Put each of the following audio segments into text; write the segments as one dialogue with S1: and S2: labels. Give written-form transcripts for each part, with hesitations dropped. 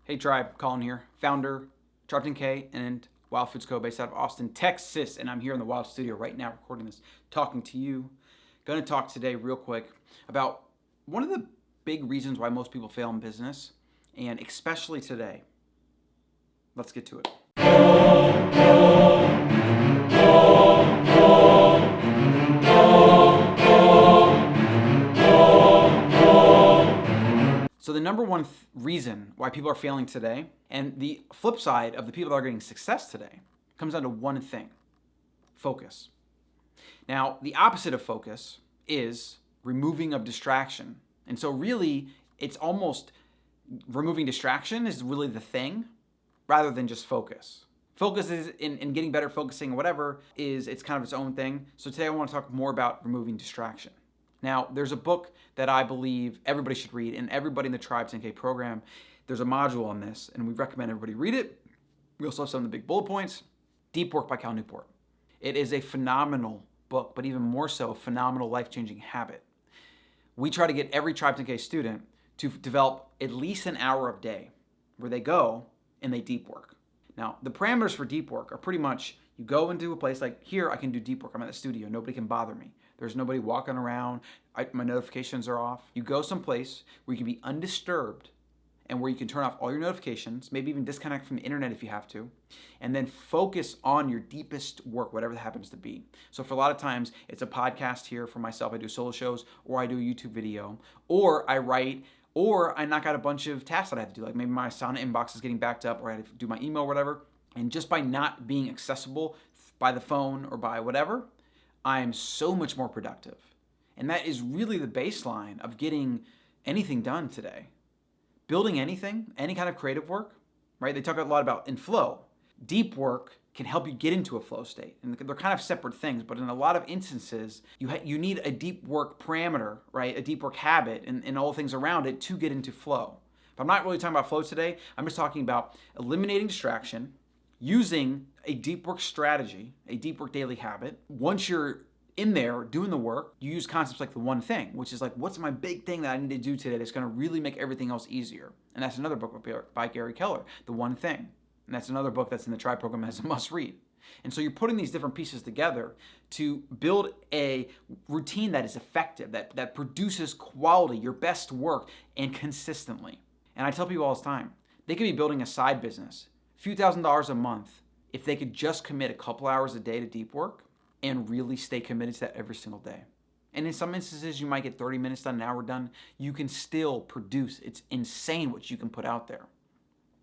S1: Hey Tribe, Colin here, founder, Tribe 10K and Wild Foods Co. based out of Austin, Texas, and I'm here in the Wild Studio right now recording this, talking to you. Going to talk today real quick about one of the big reasons why most people fail in business, and especially today. Let's get to it. So the number one reason why people are failing today, and the flip side of the people that are getting success today, comes down to one thing: focus. Now, the opposite of focus is removing of distraction. And so really, it's almost removing distraction is really the thing, rather than just focus. Focus is in getting better, focusing, whatever, it's kind of its own thing. So today I want to talk more about removing distraction. Now, there's a book that I believe everybody should read, and everybody in the Tribe 10K program, there's a module on this, and we recommend everybody read it. We also have some of the big bullet points. Deep Work by Cal Newport. It is a phenomenal book, but even more so, a phenomenal life-changing habit. We try to get every Tribe 10K student to develop at least an hour a day where they go and they deep work. Now, the parameters for deep work are pretty much, you go into a place like here, I can do deep work. I'm at the studio. Nobody can bother me. There's nobody walking around. My notifications are off. You go someplace where you can be undisturbed and where you can turn off all your notifications, maybe even disconnect from the internet if you have to, and then focus on your deepest work, whatever that happens to be. So for a lot of times, it's a podcast here for myself. I do solo shows, or I do a YouTube video, or I write, or I knock out a bunch of tasks that I have to do. Like maybe my Asana inbox is getting backed up, or I have to do my email or whatever. And just by not being accessible by the phone or by whatever, I am so much more productive. And that is really the baseline of getting anything done today. Building anything, any kind of creative work, right? They talk a lot about in flow. Deep work can help you get into a flow state. And they're kind of separate things, but in a lot of instances, you need a deep work parameter, right? A deep work habit and all the things around it to get into flow. But I'm not really talking about flow today. I'm just talking about eliminating distraction, using a deep work strategy, a deep work daily habit. Once you're in there doing the work, you use concepts like the one thing, which is like, what's my big thing that I need to do today that's going to really make everything else easier? And that's another book by Gary Keller, The One Thing. And that's another book that's in the Tribe program as a must read. And so you're putting these different pieces together to build a routine that is effective, that produces quality, your best work, and consistently. And I tell people all the time, they could be building a side business, a few $1,000s a month, if they could just commit a couple hours a day to deep work and really stay committed to that every single day. And in some instances, you might get 30 minutes done, an hour done. You can still produce. It's insane what you can put out there.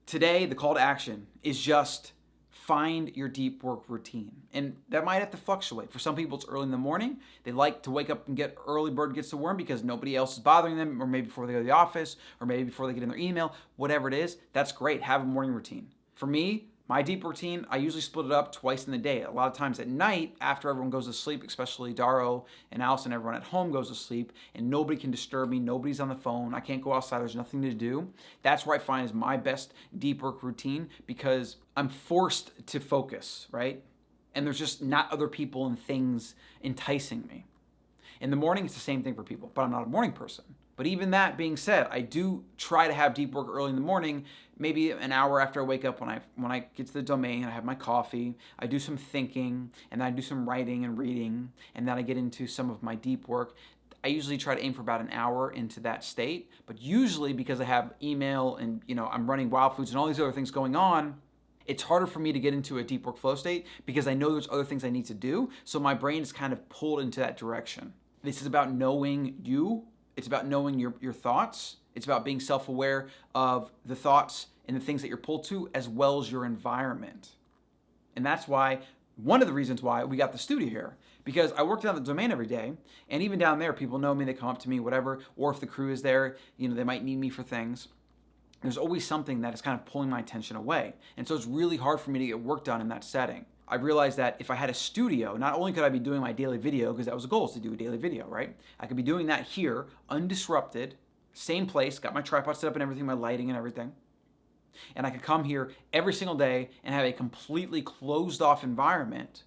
S1: Today, the call to action is just find your deep work routine. And that might have to fluctuate. For some people, it's early in the morning. They like to wake up and get early bird gets the worm because nobody else is bothering them, or maybe before they go to the office, or maybe before they get in their email, whatever it is, that's great. Have a morning routine. For me, my deep routine, I usually split it up twice in the day. A lot of times at night, after everyone goes to sleep, especially Daro and Allison, everyone at home goes to sleep, and nobody can disturb me, nobody's on the phone, I can't go outside, there's nothing to do. That's where I find is my best deep work routine, because I'm forced to focus, right? And there's just not other people and things enticing me. In the morning, it's the same thing for people, but I'm not a morning person. But even that being said, I do try to have deep work early in the morning, maybe an hour after I wake up when I get to the domain, I have my coffee, I do some thinking, and then I do some writing and reading, and then I get into some of my deep work. I usually try to aim for about an hour into that state, but usually because I have email and I'm running Wild Foods and all these other things going on, it's harder for me to get into a deep work flow state because I know there's other things I need to do, so my brain is kind of pulled into that direction. This is about knowing you. It's about knowing your thoughts. It's about being self-aware of the thoughts and the things that you're pulled to, as well as your environment. And that's why, one of the reasons why we got the studio here, because I work down the domain every day, and even down there, people know me, they come up to me, whatever, or if the crew is there, they might need me for things. There's always something that is kind of pulling my attention away. And so it's really hard for me to get work done in that setting. I realized that if I had a studio, not only could I be doing my daily video, because that was the goal, is to do a daily video, right? I could be doing that here, undisrupted, same place, got my tripod set up and everything, my lighting and everything. And I could come here every single day and have a completely closed off environment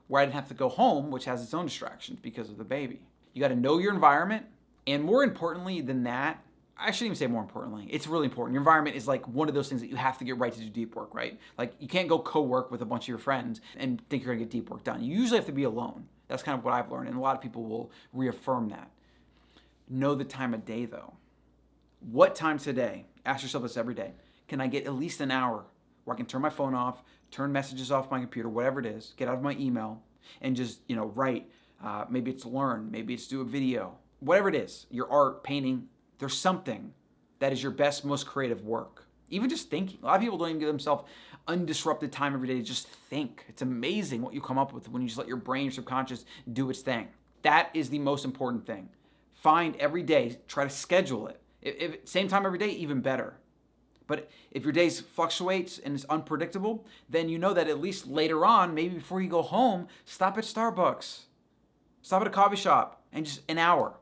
S1: where I didn't have to go home, which has its own distractions because of the baby. You got to know your environment. And more importantly than that, I shouldn't even say more importantly. It's really important. Your environment is like one of those things that you have to get right to do deep work, right? Like you can't go co-work with a bunch of your friends and think you're gonna get deep work done. You usually have to be alone. That's kind of what I've learned, and a lot of people will reaffirm that. Know the time of day though. What time today? Ask yourself this every day. Can I get at least an hour where I can turn my phone off, turn messages off my computer, whatever it is, get out of my email, and just write. Maybe it's learn, maybe it's do a video, whatever it is, your art, painting. There's something that is your best, most creative work. Even just thinking. A lot of people don't even give themselves undisrupted time every day to just think. It's amazing what you come up with when you just let your brain, your subconscious do its thing. That is the most important thing. Find every day, try to schedule it. If same time every day, even better. But if your days fluctuates and it's unpredictable, then you know that at least later on, maybe before you go home, stop at Starbucks. Stop at a coffee shop and just an hour.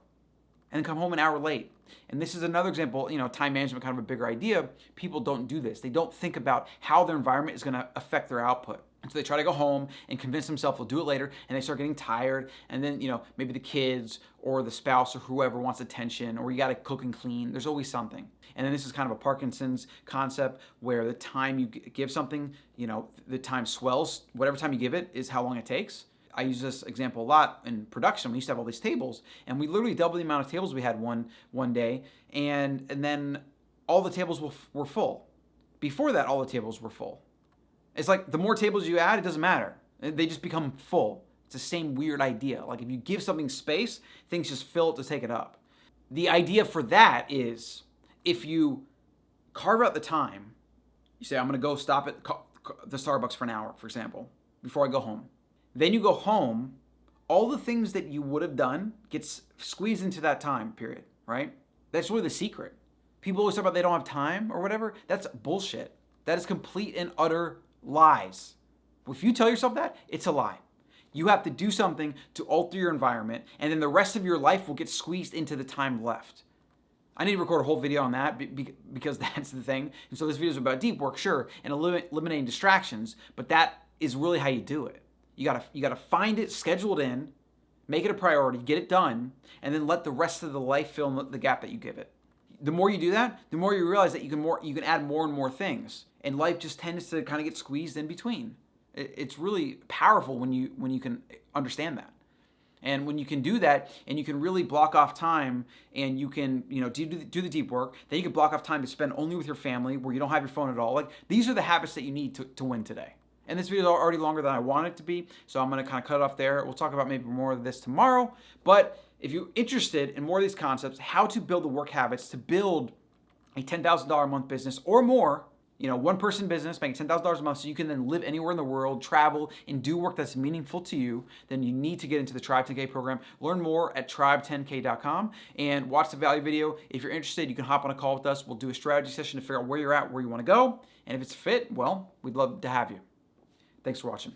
S1: And then come home an hour late. And this is another example, time management, kind of a bigger idea. People don't do this. They don't think about how their environment is going to affect their output. And so they try to go home and convince themselves they'll do it later, and they start getting tired. And then, maybe the kids or the spouse or whoever wants attention, or you got to cook and clean. There's always something. And then this is kind of a Parkinson's concept where the time you give something, the time swells. Whatever time you give it is how long it takes. I use this example a lot in production. We used to have all these tables, and we literally doubled the amount of tables we had one day, and then all the tables were full. Before that, all the tables were full. It's like the more tables you add, it doesn't matter. They just become full. It's the same weird idea. Like if you give something space, things just fill it to take it up. The idea for that is if you carve out the time, you say, I'm going to go stop at the Starbucks for an hour, for example, before I go home. Then you go home, all the things that you would have done gets squeezed into that time period, right? That's really the secret. People always talk about they don't have time or whatever. That's bullshit. That is complete and utter lies. If you tell yourself that, it's a lie. You have to do something to alter your environment, and then the rest of your life will get squeezed into the time left. I need to record a whole video on that because that's the thing. And so this video is about deep work, sure, and eliminating distractions, but that is really how you do it. You gotta find it, schedule it in, make it a priority, get it done, and then let the rest of the life fill in the gap that you give it. The more you do that, the more you realize that you can add more and more things, and life just tends to kind of get squeezed in between. It's really powerful when you can understand that, and when you can do that, and you can really block off time, and you can do the deep work. Then you can block off time to spend only with your family, where you don't have your phone at all. Like these are the habits that you need to win today. And this video is already longer than I want it to be, so I'm going to kind of cut it off there. We'll talk about maybe more of this tomorrow. But if you're interested in more of these concepts, how to build the work habits to build a $10,000 a month business or more, one-person business, making $10,000 a month so you can then live anywhere in the world, travel, and do work that's meaningful to you, then you need to get into the Tribe 10K program. Learn more at tribe10k.com and watch the value video. If you're interested, you can hop on a call with us. We'll do a strategy session to figure out where you're at, where you want to go. And if it's fit, well, we'd love to have you. Thanks for watching.